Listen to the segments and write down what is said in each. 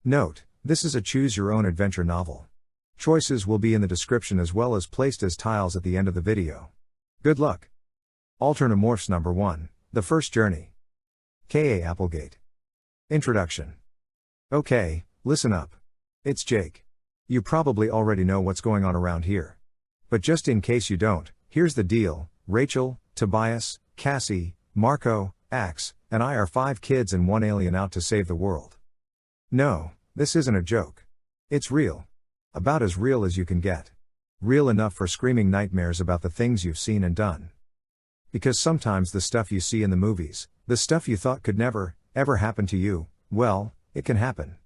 Note, this is a choose-your-own-adventure novel. Choices will be in the description as well as placed as tiles at the end of the video. Good luck! Alternamorphs number 1, The First Journey. K.A. Applegate. Introduction. Okay, listen up. It's Jake. You probably already know what's going on around here. But just in case you don't, here's the deal: Rachel, Tobias, Cassie, Marco, Axe, and I are 5 kids and 1 alien out to save the world. No, this isn't a joke. It's real. About as real as you can get. Real enough for screaming nightmares about the things you've seen and done. Because sometimes the stuff you see in the movies, the stuff you thought could never, ever happen to you, well, it can happen.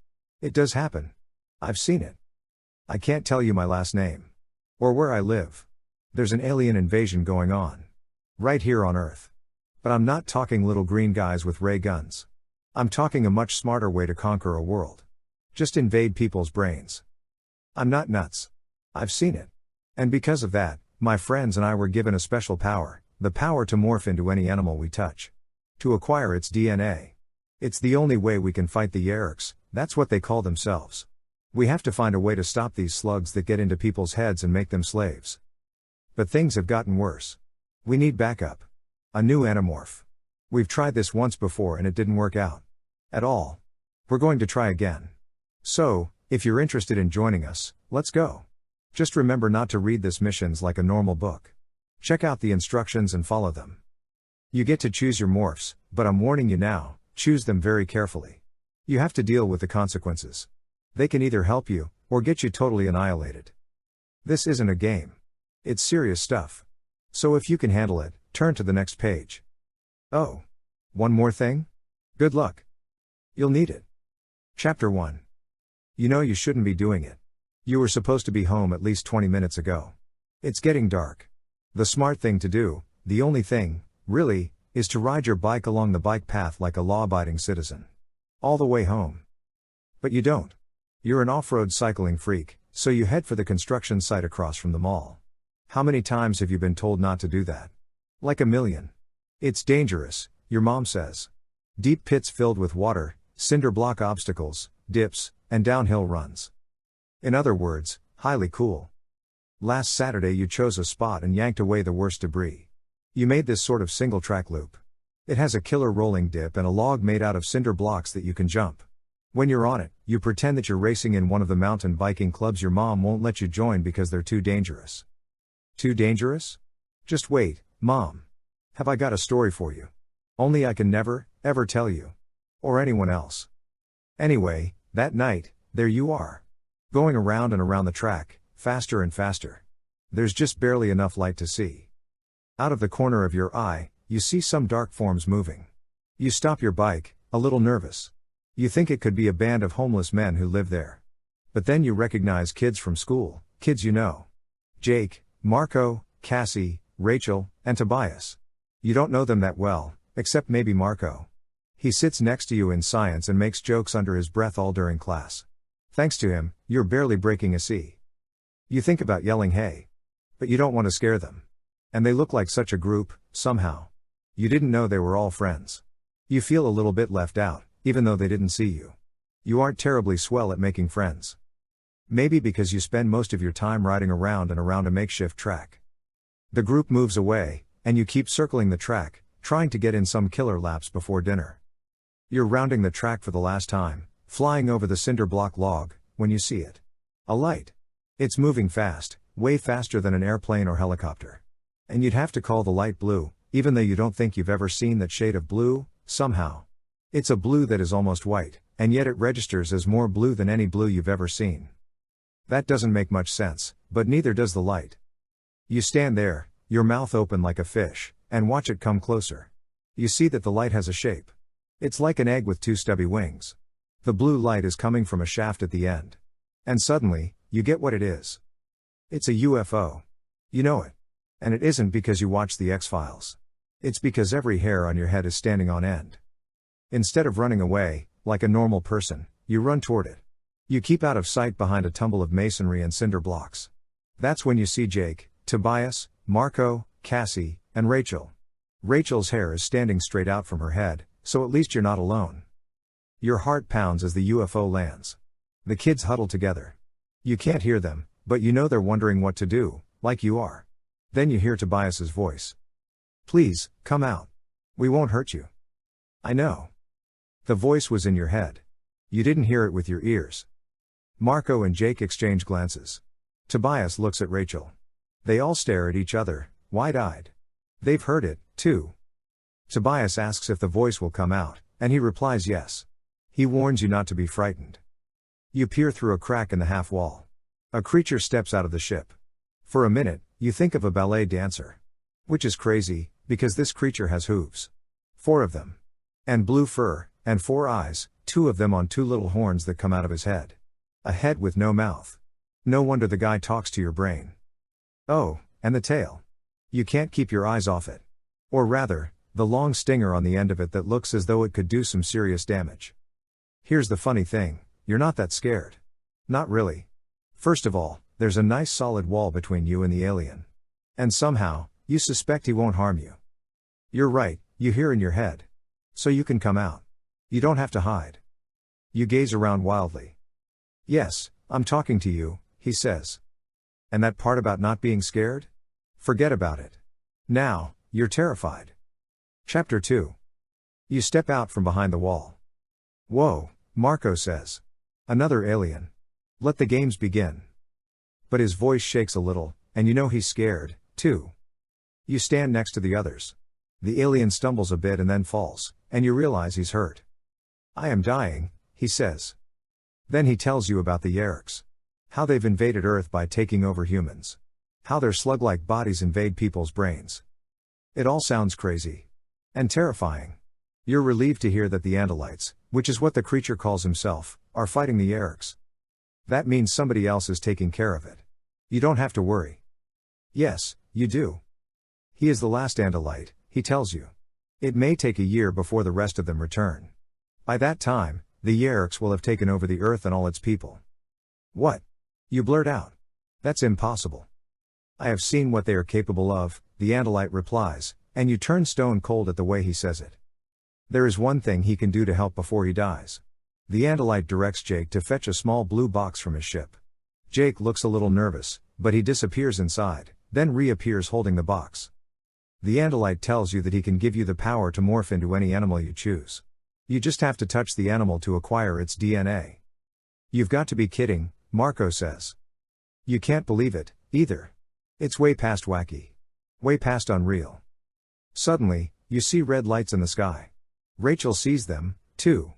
It does happen. I've seen it. I can't tell you my last name. Or where I live. There's an alien invasion going on. Right here on Earth. But I'm not talking little green guys with ray guns. I'm talking a much smarter way to conquer a world. Just invade people's brains. I'm not nuts. I've seen it. And because of that, my friends and I were given a special power, the power to morph into any animal we touch. To acquire its DNA. It's the only way we can fight the Yeerks, that's what they call themselves. We have to find a way to stop these slugs that get into people's heads and make them slaves. But things have gotten worse. We need backup. A new Animorph. We've tried this once before and it didn't work out. At all. We're going to try again. So, if you're interested in joining us, let's go. Just remember not to read this missions like a normal book. Check out the instructions and follow them. You get to choose your morphs, but I'm warning you now, choose them very carefully. You have to deal with the consequences. They can either help you, or get you totally annihilated. This isn't a game. It's serious stuff. So if you can handle it, turn to the next page. Oh. One more thing? Good luck. You'll need it. Chapter 1. You know you shouldn't be doing it. You were supposed to be home at least 20 minutes ago. It's getting dark. The smart thing to do, the only thing, really, is to ride your bike along the bike path like a law-abiding citizen. All the way home. But you don't. You're an off-road cycling freak, so you head for the construction site across from the mall. How many times have you been told not to do that? Like a million. It's dangerous, your mom says. Deep pits filled with water, cinder block obstacles, dips, and downhill runs. In other words, highly cool. Last Saturday you chose a spot and yanked away the worst debris. You made this sort of single-track loop. It has a killer rolling dip and a log made out of cinder blocks that you can jump. When you're on it, you pretend that you're racing in one of the mountain biking clubs your mom won't let you join because they're too dangerous. Too dangerous? Just wait, Mom. Have I got a story for you? Only I can never, ever tell you. Or anyone else. Anyway, that night, there you are. Going around and around the track, faster and faster. There's just barely enough light to see. Out of the corner of your eye, you see some dark forms moving. You stop your bike, a little nervous. You think it could be a band of homeless men who live there. But then you recognize kids from school, kids you know. Jake, Marco, Cassie, Rachel, and Tobias. You don't know them that well, except maybe Marco. He sits next to you in science and makes jokes under his breath all during class. Thanks to him, you're barely breaking a C. You think about yelling hey. But you don't want to scare them. And they look like such a group, somehow. You didn't know they were all friends. You feel a little bit left out, even though they didn't see you. You aren't terribly swell at making friends. Maybe because you spend most of your time riding around and around a makeshift track. The group moves away, and you keep circling the track, trying to get in some killer laps before dinner. You're rounding the track for the last time, flying over the cinder block log, when you see it. A light. It's moving fast, way faster than an airplane or helicopter. And you'd have to call the light blue, even though you don't think you've ever seen that shade of blue, somehow. It's a blue that is almost white, and yet it registers as more blue than any blue you've ever seen. That doesn't make much sense, but neither does the light. You stand there, your mouth open like a fish, and watch it come closer. You see that the light has a shape. It's like an egg with 2 stubby wings. The blue light is coming from a shaft at the end. And suddenly, you get what it is. It's a UFO. You know it. And it isn't because you watch the X-Files. It's because every hair on your head is standing on end. Instead of running away, like a normal person, you run toward it. You keep out of sight behind a tumble of masonry and cinder blocks. That's when you see Jake, Tobias, Marco, Cassie, and Rachel. Rachel's hair is standing straight out from her head, so at least you're not alone. Your heart pounds as the UFO lands. The kids huddle together. You can't hear them, but you know they're wondering what to do, like you are. Then you hear Tobias's voice. Please, come out. We won't hurt you. I know. The voice was in your head. You didn't hear it with your ears. Marco and Jake exchange glances. Tobias looks at Rachel. They all stare at each other, wide-eyed. They've heard it, too. Tobias asks if the voice will come out, and he replies yes. He warns you not to be frightened. You peer through a crack in the half wall. A creature steps out of the ship. For a minute, you think of a ballet dancer. Which is crazy, because this creature has hooves. 4 of them. And blue fur, and 4 eyes, 2 of them on 2 little horns that come out of his head. A head with no mouth. No wonder the guy talks to your brain. Oh, and the tail. You can't keep your eyes off it. Or rather, the long stinger on the end of it that looks as though it could do some serious damage. Here's the funny thing, you're not that scared. Not really. First of all, there's a nice solid wall between you and the alien. And somehow, you suspect he won't harm you. You're right, you hear in your head. So you can come out. You don't have to hide. You gaze around wildly. Yes, I'm talking to you, he says. And that part about not being scared? Forget about it. Now, you're terrified. Chapter 2. You step out from behind the wall. Whoa, Marco says. Another alien. Let the games begin. But his voice shakes a little, and you know he's scared, too. You stand next to the others. The alien stumbles a bit and then falls, and you realize he's hurt. I am dying, he says. Then he tells you about the Yeriks. How they've invaded Earth by taking over humans. How their slug-like bodies invade people's brains. It all sounds crazy. And terrifying. You're relieved to hear that the Andalites, which is what the creature calls himself, are fighting the Yeriks. That means somebody else is taking care of it. You don't have to worry. Yes, you do. He is the last Andalite, he tells you. It may take a year before the rest of them return. By that time, the Yeriks will have taken over the Earth and all its people. What? You blurt out. That's impossible. I have seen what they are capable of, the Andalite replies, and you turn stone cold at the way he says it. There is one thing he can do to help before he dies. The Andalite directs Jake to fetch a small blue box from his ship. Jake looks a little nervous, but he disappears inside, then reappears holding the box. The Andalite tells you that he can give you the power to morph into any animal you choose. You just have to touch the animal to acquire its DNA. You've got to be kidding, Marco says. You can't believe it, either. It's way past wacky. Way past unreal. Suddenly, you see red lights in the sky. Rachel sees them, too.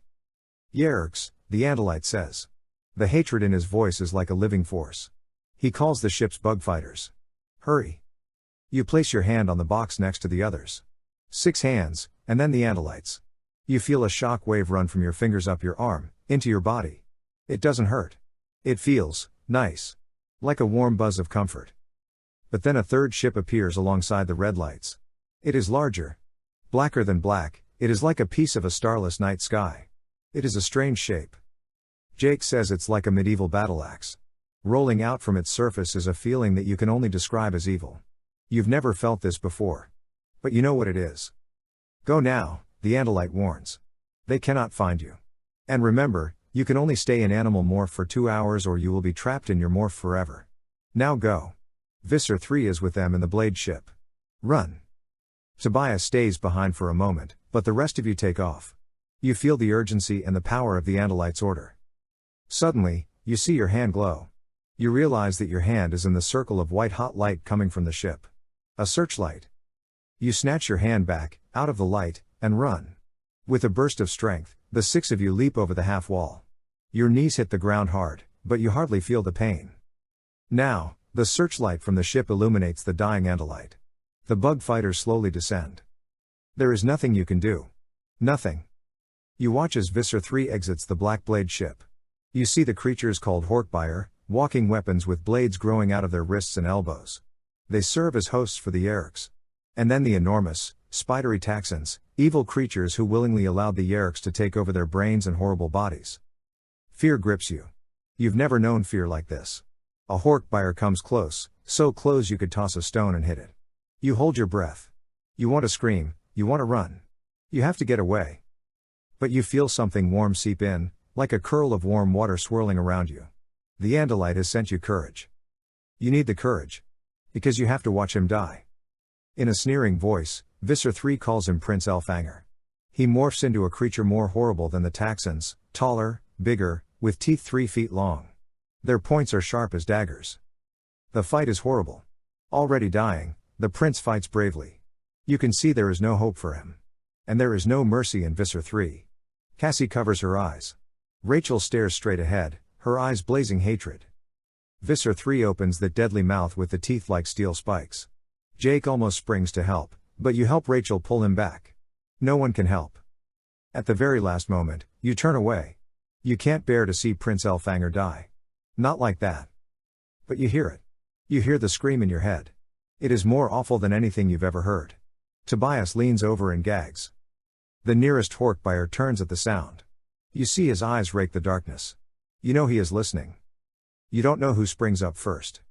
Yeriks, the Andalite says. The hatred in his voice is like a living force. He calls the ship's bug fighters. Hurry. You place your hand on the box next to the others. 6 hands, and then the Andalites. You feel a shock wave run from your fingers up your arm, into your body. It doesn't hurt. It feels nice. Like a warm buzz of comfort. But then a third ship appears alongside the red lights. It is larger. Blacker than black, it is like a piece of a starless night sky. It is a strange shape. Jake says it's like a medieval battle axe. Rolling out from its surface is a feeling that you can only describe as evil. You've never felt this before. But you know what it is. Go now, the Andalite warns. They cannot find you. And remember, you can only stay in animal morph for 2 hours or you will be trapped in your morph forever. Now go. Visser 3 is with them in the Blade ship. Run. Tobias stays behind for a moment, but the rest of you take off. You feel the urgency and the power of the Andalite's order. Suddenly, you see your hand glow. You realize that your hand is in the circle of white-hot light coming from the ship. A searchlight. You snatch your hand back, out of the light, and run. With a burst of strength, the 6 of you leap over the half wall. Your knees hit the ground hard, but you hardly feel the pain. Now, the searchlight from the ship illuminates the dying Andalite. The bug fighters slowly descend. There is nothing you can do. Nothing. You watch as Visser 3 exits the Black Blade ship. You see the creatures called Horkbuyer, walking weapons with blades growing out of their wrists and elbows. They serve as hosts for the Yeriks. And then the enormous, spidery Taxxons, evil creatures who willingly allowed the Yeriks to take over their brains and horrible bodies. Fear grips you. You've never known fear like this. A Horkbuyer comes close, so close you could toss a stone and hit it. You hold your breath. You want to scream, you want to run. You have to get away. But you feel something warm seep in, Like a curl of warm water swirling around you. The Andalite has sent you courage. You need the courage. Because you have to watch him die. In a sneering voice, Visser III calls him Prince Elfangor. He morphs into a creature more horrible than the Taxxons, taller, bigger, with teeth 3 feet long. Their points are sharp as daggers. The fight is horrible. Already dying, the prince fights bravely. You can see there is no hope for him. And there is no mercy in Visser III. Cassie covers her eyes. Rachel stares straight ahead, her eyes blazing hatred. Visser III opens that deadly mouth with the teeth like steel spikes. Jake almost springs to help, but you help Rachel pull him back. No one can help. At the very last moment, you turn away. You can't bear to see Prince Elfangor die. Not like that. But you hear it. You hear the scream in your head. It is more awful than anything you've ever heard. Tobias leans over and gags. The nearest Hork-Buyer turns at the sound. You see his eyes rake the darkness. You know he is listening. You don't know who springs up first.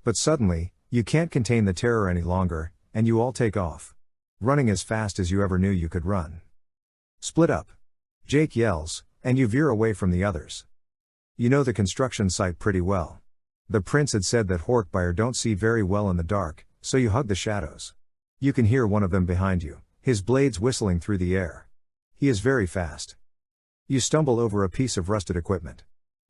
But suddenly, you can't contain the terror any longer, and you all take off. Running as fast as you ever knew you could run. Split up. Jake yells, and you veer away from the others. You know the construction site pretty well. The prince had said that Hork-Buyer don't see very well in the dark, so you hug the shadows. You can hear one of them behind you, his blades whistling through the air. He is very fast. You stumble over a piece of rusted equipment.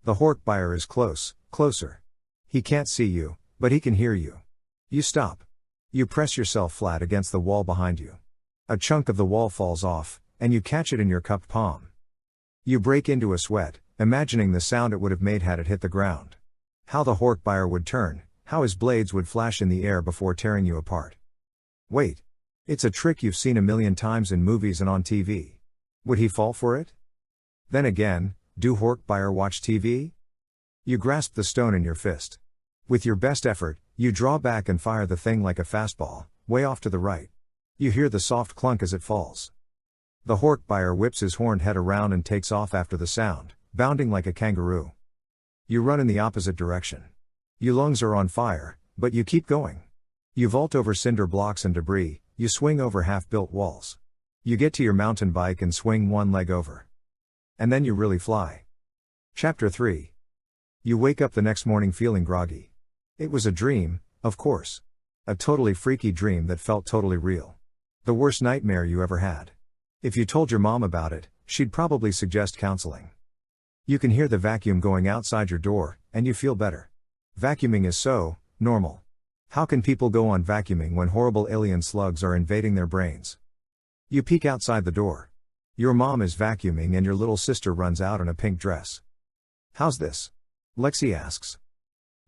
The Hork-Buyer is close, closer. He can't see you, but he can hear you. You stop. You press yourself flat against the wall behind you. A chunk of the wall falls off, and you catch it in your cupped palm. You break into a sweat, imagining the sound it would have made had it hit the ground. How the Hork-Buyer would turn, how his blades would flash in the air before tearing you apart. Wait. It's a trick you've seen a million times in movies and on TV. Would he fall for it? Then again, do Hork-Buyer watch TV? You grasp the stone in your fist. With your best effort, you draw back and fire the thing like a fastball, way off to the right. You hear the soft clunk as it falls. The Hork-Buyer whips his horned head around and takes off after the sound, bounding like a kangaroo. You run in the opposite direction. Your lungs are on fire, but you keep going. You vault over cinder blocks and debris, you swing over half-built walls. You get to your mountain bike and swing one leg over. And then you really fly. Chapter 3. You wake up the next morning feeling groggy. It was a dream, of course. A totally freaky dream that felt totally real. The worst nightmare you ever had. If you told your mom about it, she'd probably suggest counseling. You can hear the vacuum going outside your door, and you feel better. Vacuuming is so normal. How can people go on vacuuming when horrible alien slugs are invading their brains? You peek outside the door. Your mom is vacuuming and your little sister runs out in a pink dress. How's this? Lexi asks.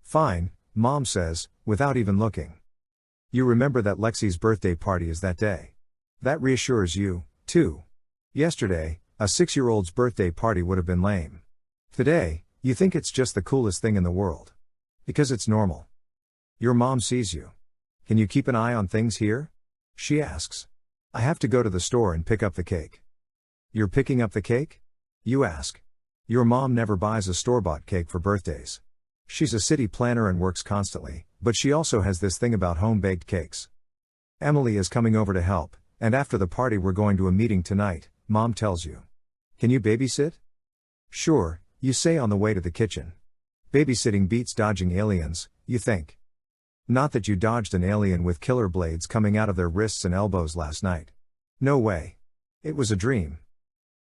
Fine, Mom says, without even looking. You remember that Lexi's birthday party is that day. That reassures you, too. Yesterday, a 6-year-old's birthday party would have been lame. Today, you think it's just the coolest thing in the world. Because it's normal. Your mom sees you. Can you keep an eye on things here? She asks. I have to go to the store and pick up the cake. You're picking up the cake? You ask. Your mom never buys a store-bought cake for birthdays. She's a city planner and works constantly, but she also has this thing about home-baked cakes. Emily is coming over to help, and after the party we're going to a meeting tonight, Mom tells you. Can you babysit? Sure, you say on the way to the kitchen. Babysitting beats dodging aliens, you think. Not that you dodged an alien with killer blades coming out of their wrists and elbows last night. No way. It was a dream.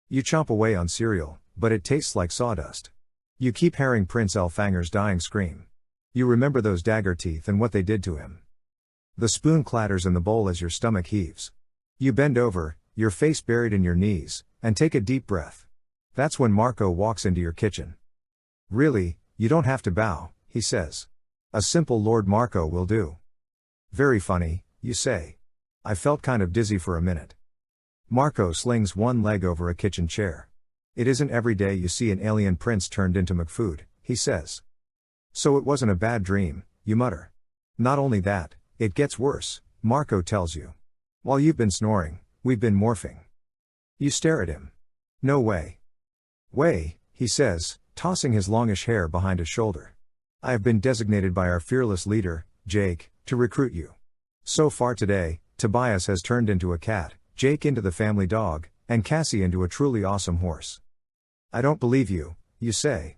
You chomp away on cereal, but it tastes like sawdust. You keep hearing Prince Elfangor's dying scream. You remember those dagger teeth and what they did to him. The spoon clatters in the bowl as your stomach heaves. You bend over, your face buried in your knees, and take a deep breath. That's when Marco walks into your kitchen. Really, you don't have to bow, he says. A simple Lord Marco will do. Very funny, you say. I felt kind of dizzy for a minute. Marco slings one leg over a kitchen chair. It isn't every day you see an alien prince turned into McFood, he says. So it wasn't a bad dream, you mutter. Not only that, it gets worse, Marco tells you. While you've been snoring, we've been morphing. You stare at him. No way. Way, he says, tossing his longish hair behind his shoulder. I have been designated by our fearless leader, Jake, to recruit you. So far today, Tobias has turned into a cat, Jake into the family dog, and Cassie into a truly awesome horse. I don't believe you, you say.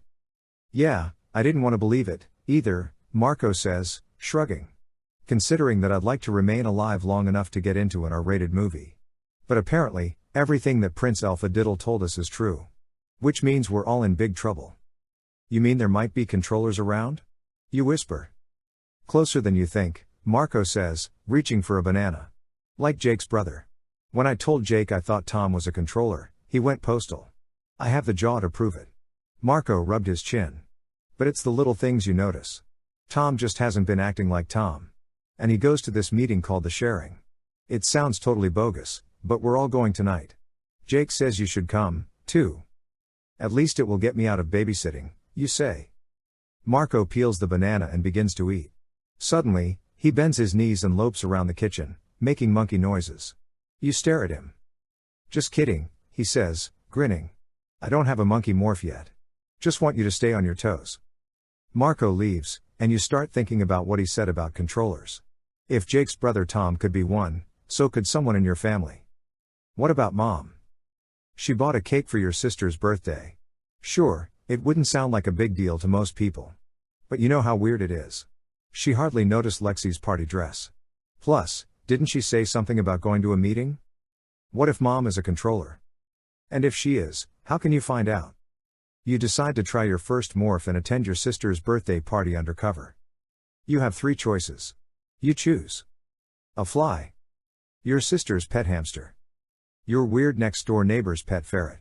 Yeah, I didn't want to believe it, either, Marco says, shrugging. Considering that I'd like to remain alive long enough to get into an R-rated movie. But apparently, everything that Prince Alpha Diddle told us is true. Which means we're all in big trouble. You mean there might be controllers around? You whisper. Closer than you think, Marco says, reaching for a banana. Like Jake's brother. When I told Jake I thought Tom was a controller, he went postal. I have the jaw to prove it. Marco rubbed his chin. But it's the little things you notice. Tom just hasn't been acting like Tom. And he goes to this meeting called the Sharing. It sounds totally bogus, but we're all going tonight. Jake says you should come, too. At least it will get me out of babysitting, you say. Marco peels the banana and begins to eat. Suddenly, he bends his knees and lopes around the kitchen, making monkey noises. You stare at him. Just kidding, he says, grinning. I don't have a monkey morph yet. Just want you to stay on your toes. Marco leaves, and you start thinking about what he said about controllers. If Jake's brother Tom could be one, so could someone in your family. What about Mom? She bought a cake for your sister's birthday. Sure, it wouldn't sound like a big deal to most people. But you know how weird it is. She hardly noticed Lexi's party dress. Plus, didn't she say something about going to a meeting? What if Mom is a controller? And if she is, how can you find out? You decide to try your first morph and attend your sister's birthday party undercover. You have 3 choices. You choose. A fly. Your sister's pet hamster. Your weird next door neighbor's pet ferret.